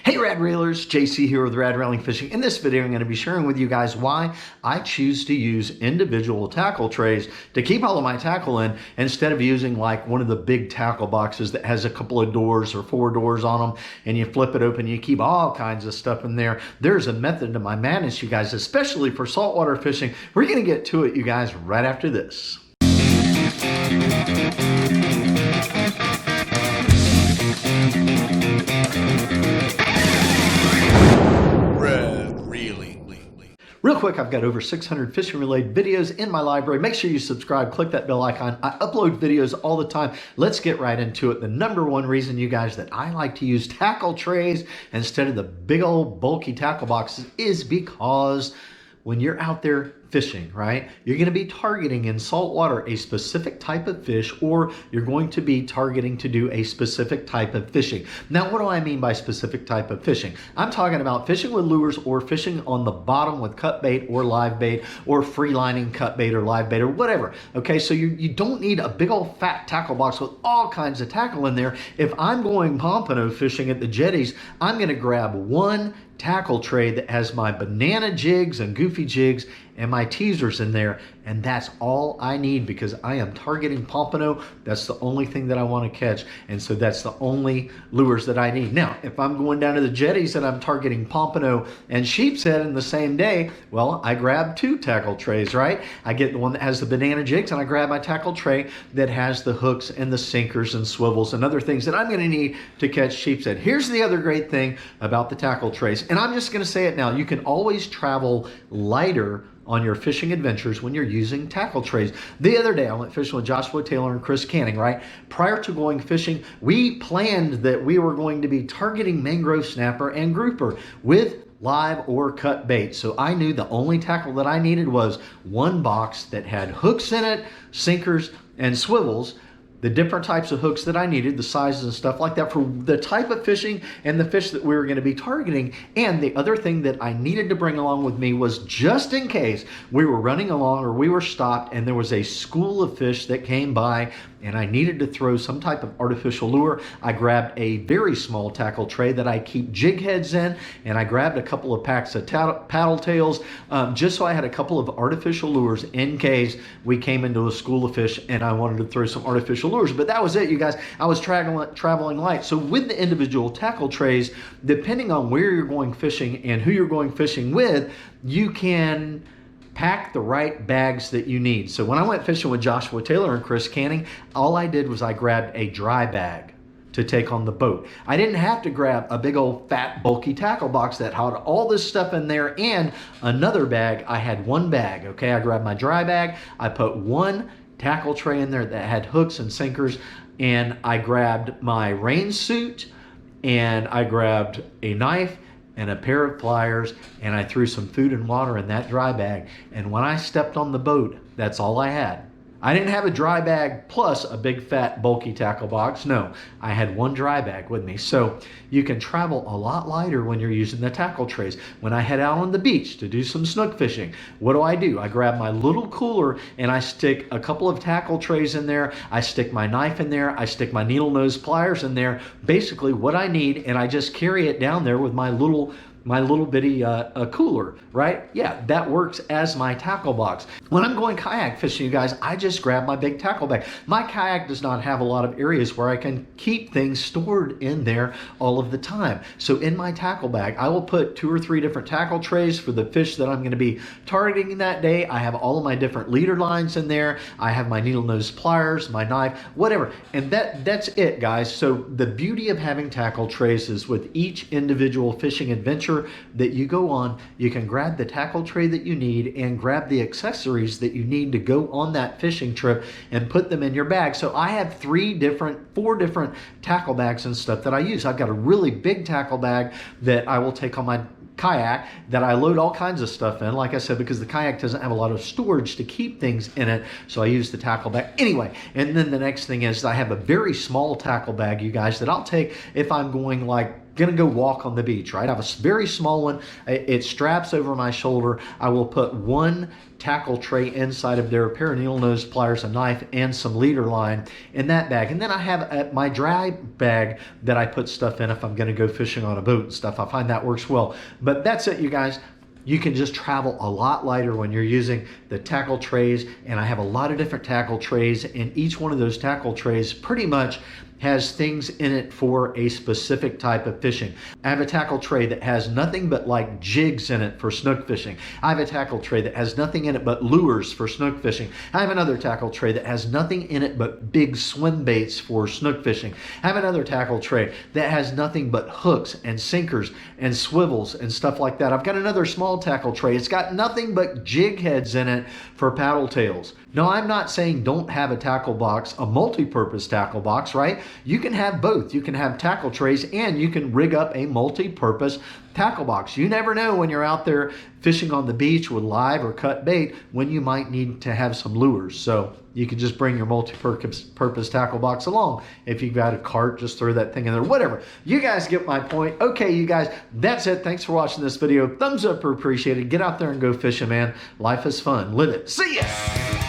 Hey Rad Reelers, JC here with Rad Reeling Fishing. In this video, I'm going to be sharing with you guys why I choose to use individual tackle trays to keep all of my tackle in instead of using like one of the big tackle boxes that has a couple of doors or 4 doors on them, and you flip it open, you keep all kinds of stuff in there. There's a method to my madness, you guys, especially for saltwater fishing. We're going to get to it, you guys, right after this. Real quick, I've got over 600 fishing related videos in my library. Make sure you subscribe, click that bell icon. I upload videos all the time. Let's get right into it. The number one reason, you guys, that I like to use tackle trays instead of the big old bulky tackle boxes is because when you're out there fishing, right, you're going to be targeting in saltwater a specific type of fish, or you're going to be targeting to do a specific type of fishing. Now, what do I mean by specific type of fishing? I'm talking about fishing with lures or fishing on the bottom with cut bait or live bait or free lining cut bait or live bait or whatever. Okay, so you don't need a big old fat tackle box with all kinds of tackle in there. If I'm going pompano fishing at the jetties, I'm going to grab one tackle tray that has my banana jigs and goofy jigs and my teasers in there, and that's all I need because I am targeting pompano. That's the only thing that I want to catch, and so that's the only lures that I need. Now, if I'm going down to the jetties and I'm targeting pompano and sheepshead in the same day, well, I grab 2 tackle trays, right? I get the one that has the banana jigs, and I grab my tackle tray that has the hooks and the sinkers and swivels and other things that I'm going to need to catch sheepshead. Here's the other great thing about the tackle trays, and I'm just going to say it now. You can always travel lighter on your fishing adventures when you're using tackle trays. The other day, I went fishing with Joshua Taylor and Chris Canning, right? Prior to going fishing, we planned that we were going to be targeting mangrove snapper and grouper with live or cut bait. So I knew the only tackle that I needed was one box that had hooks in it, sinkers, and swivels. The different types of hooks that I needed, the sizes and stuff like that for the type of fishing and the fish that we were going to be targeting. And the other thing that I needed to bring along with me was just in case we were running along or we were stopped and there was a school of fish that came by and I needed to throw some type of artificial lure. I grabbed a very small tackle tray that I keep jig heads in, and I grabbed a couple of packs of paddle tails just so I had a couple of artificial lures in case we came into a school of fish and I wanted to throw some artificial lures. But that was it, you guys. I was traveling light. So with the individual tackle trays, depending on where you're going fishing and who you're going fishing with, you can pack the right bags that you need. So when I went fishing with Joshua Taylor and Chris Canning, all I did was I grabbed a dry bag to take on the boat. I didn't have to grab a big old fat bulky tackle box that had all this stuff in there and another bag. I had one bag, okay? I grabbed my dry bag, I put one tackle tray in there that had hooks and sinkers, and I grabbed my rain suit, and I grabbed a knife and a pair of pliers, and I threw some food and water in that dry bag. And when I stepped on the boat, that's all I had. I didn't have a dry bag plus a big fat bulky tackle box. No, I had one dry bag with me. So you can travel a lot lighter when you're using the tackle trays. When I head out on the beach to do some snook fishing, what do? I grab my little cooler and I stick a couple of tackle trays in there. I stick my knife in there. I stick my needle nose pliers in there. Basically what I need, and I just carry it down there with my little bitty cooler, right? Yeah, that works as my tackle box. When I'm going kayak fishing, you guys, I just grab my big tackle bag. My kayak does not have a lot of areas where I can keep things stored in there all of the time. So in my tackle bag, I will put 2 or 3 different tackle trays for the fish that I'm going to be targeting that day. I have all of my different leader lines in there. I have my needle nose pliers, my knife, whatever. And that's it, guys. So the beauty of having tackle trays is with each individual fishing adventure that you go on, you can grab the tackle tray that you need and grab the accessories that you need to go on that fishing trip and put them in your bag. So I have 4 different tackle bags and stuff that I use. I've got a really big tackle bag that I will take on my kayak that I load all kinds of stuff in, like I said, because the kayak doesn't have a lot of storage to keep things in it, so I use the tackle bag anyway. And then the next thing is I have a very small tackle bag, you guys, that I'll take if I'm going like gonna go walk on the beach, right? I have a very small one. It straps over my shoulder. I will put one tackle tray inside of there, a pair of needle nose pliers, a knife, and some leader line in that bag. And then I have my dry bag that I put stuff in if I'm gonna go fishing on a boat and stuff. I find that works well. But that's it, you guys. You can just travel a lot lighter when you're using the tackle trays, and I have a lot of different tackle trays, and each one of those tackle trays pretty much has things in it for a specific type of fishing. I have a tackle tray that has nothing but like jigs in it for snook fishing. I have a tackle tray that has nothing in it but lures for snook fishing. I have another tackle tray that has nothing in it but big swim baits for snook fishing. I have another tackle tray that has nothing but hooks and sinkers and swivels and stuff like that. I've got another small tackle tray. It's got nothing but jig heads in it for paddle tails. No, I'm not saying don't have a tackle box, a multi-purpose tackle box, right? You can have both. You can have tackle trays and you can rig up a multi-purpose tackle box. You never know when you're out there fishing on the beach with live or cut bait when you might need to have some lures. So you can just bring your multi-purpose tackle box along. If you've got a cart, just throw that thing in there, whatever. You guys get my point. Okay, you guys, that's it. Thanks for watching this video. Thumbs up are appreciated. Get out there and go fishing, man. Life is fun. Live it. See ya.